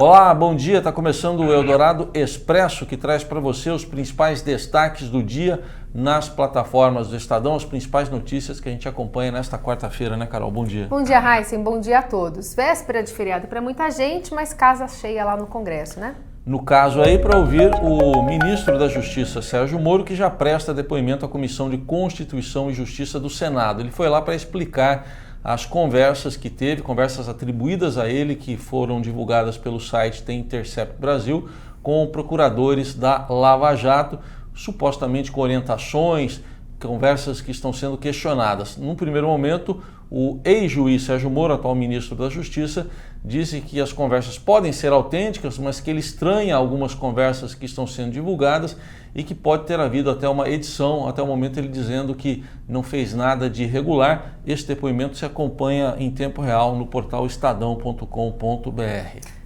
Olá, bom dia. Está começando o Eldorado Expresso, que traz para você os principais destaques do dia nas plataformas do Estadão, as principais notícias que a gente acompanha nesta quarta-feira, né, Carol? Bom dia. Bom dia, Heisen. Bom dia a todos. Véspera de feriado para muita gente, mas casa cheia lá no Congresso, né? No caso aí, para ouvir o ministro da Justiça, Sérgio Moro, que já presta depoimento à Comissão de Constituição e Justiça do Senado. Ele foi lá para explicar as conversas que teve, conversas atribuídas a ele, que foram divulgadas pelo site The Intercept Brasil, com procuradores da Lava Jato, supostamente com orientações, conversas que estão sendo questionadas. Num primeiro momento, o ex-juiz Sérgio Moro, atual ministro da Justiça, disse que as conversas podem ser autênticas, mas que ele estranha algumas conversas que estão sendo divulgadas e que pode ter havido até uma edição, até o momento ele dizendo que não fez nada de irregular. Esse depoimento se acompanha em tempo real no portal estadão.com.br.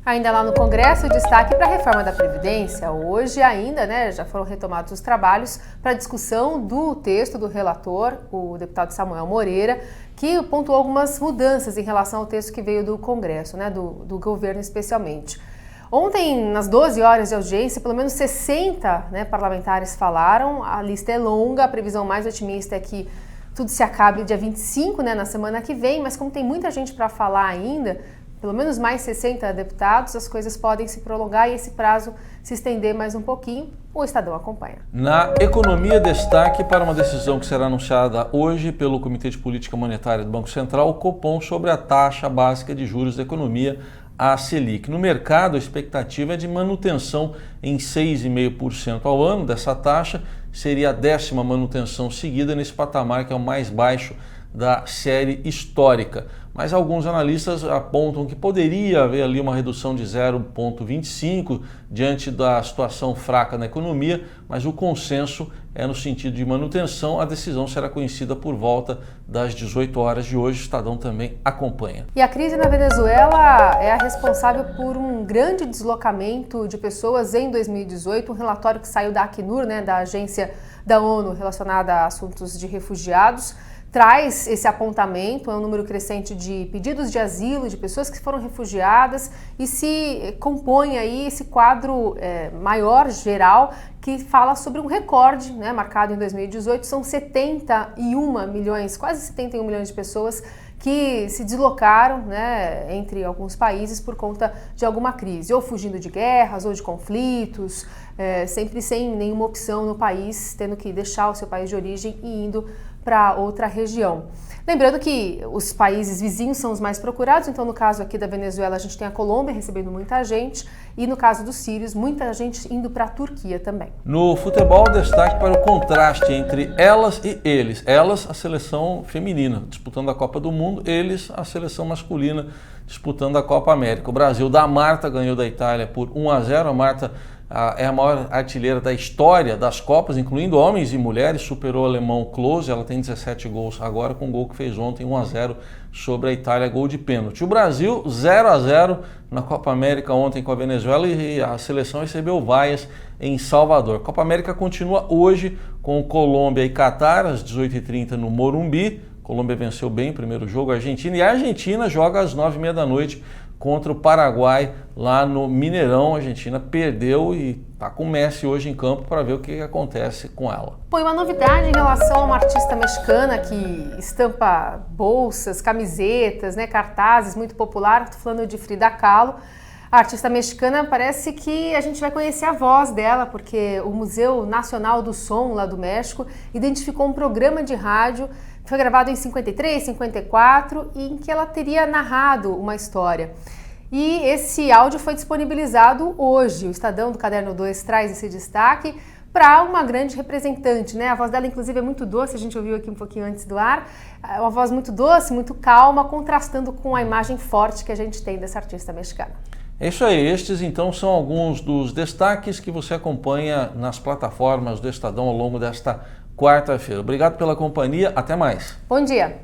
Ainda lá no Congresso, destaque para a reforma da Previdência. Hoje ainda, já foram retomados os trabalhos para a discussão do texto do relator, o deputado Samuel Moreira, que pontuou algumas mudanças em relação ao texto que veio do Congresso, do governo especialmente. Ontem, nas 12 horas de audiência, pelo menos 60 parlamentares falaram. A lista é longa, a previsão mais otimista é que tudo se acabe dia 25, na semana que vem, mas como tem muita gente para falar ainda, pelo menos mais 60 deputados, as coisas podem se prolongar e esse prazo se estender mais um pouquinho. O Estadão acompanha. Na economia, destaque para uma decisão que será anunciada hoje pelo Comitê de Política Monetária do Banco Central, o Copom, sobre a taxa básica de juros da economia, a Selic. No mercado, a expectativa é de manutenção em 6,5% ao ano dessa taxa. Seria a 10ª manutenção seguida nesse patamar, que é o mais baixo da série histórica. Mas alguns analistas apontam que poderia haver ali uma redução de 0,25 diante da situação fraca na economia, mas o consenso é no sentido de manutenção. A decisão será conhecida por volta das 18 horas de hoje. O Estadão também acompanha. E a crise na Venezuela é a responsável por um grande deslocamento de pessoas em 2018. Um relatório que saiu da Acnur, da agência da ONU relacionada a assuntos de refugiados, traz esse apontamento. É um número crescente de pedidos de asilo, de pessoas que foram refugiadas, e se compõe aí esse quadro maior, geral, que fala sobre um recorde marcado em 2018. São 71 milhões, quase 71 milhões de pessoas que se deslocaram entre alguns países por conta de alguma crise, ou fugindo de guerras ou de conflitos, sempre sem nenhuma opção no país, tendo que deixar o seu país de origem e indo para outra região. Lembrando que os países vizinhos são os mais procurados, então no caso aqui da Venezuela a gente tem a Colômbia recebendo muita gente e no caso dos sírios, muita gente indo para a Turquia também. No futebol, destaque para o contraste entre elas e eles. Elas, a seleção feminina disputando a Copa do Mundo, eles, a seleção masculina disputando a Copa América. O Brasil da Marta ganhou da Itália por 1-0. A Marta é a maior artilheira da história das Copas, incluindo homens e mulheres, superou o alemão Klose. Ela tem 17 gols agora, com o gol que fez ontem, 1-0 sobre a Itália, gol de pênalti. O Brasil 0-0 na Copa América ontem com a Venezuela, e a seleção recebeu vaias em Salvador. A Copa América continua hoje com Colômbia e Catar, às 18h30 no Morumbi. Colômbia venceu bem o primeiro jogo, a Argentina, e a Argentina joga às 9h30 da noite contra o Paraguai lá no Mineirão. A Argentina perdeu e está com o Messi hoje em campo para ver o que acontece com ela. Foi uma novidade em relação a uma artista mexicana que estampa bolsas, camisetas, cartazes, muito popular. Estou falando de Frida Kahlo. A artista mexicana, parece que a gente vai conhecer a voz dela, porque o Museu Nacional do Som lá do México identificou um programa de rádio que foi gravado em 53, 54, e em que ela teria narrado uma história. E esse áudio foi disponibilizado hoje. O Estadão do Caderno 2 traz esse destaque para uma grande representante, A voz dela, inclusive, é muito doce, a gente ouviu aqui um pouquinho antes do ar. É uma voz muito doce, muito calma, contrastando com a imagem forte que a gente tem dessa artista mexicana. É isso aí, estes então são alguns dos destaques que você acompanha nas plataformas do Estadão ao longo desta quarta-feira. Obrigado pela companhia, até mais. Bom dia.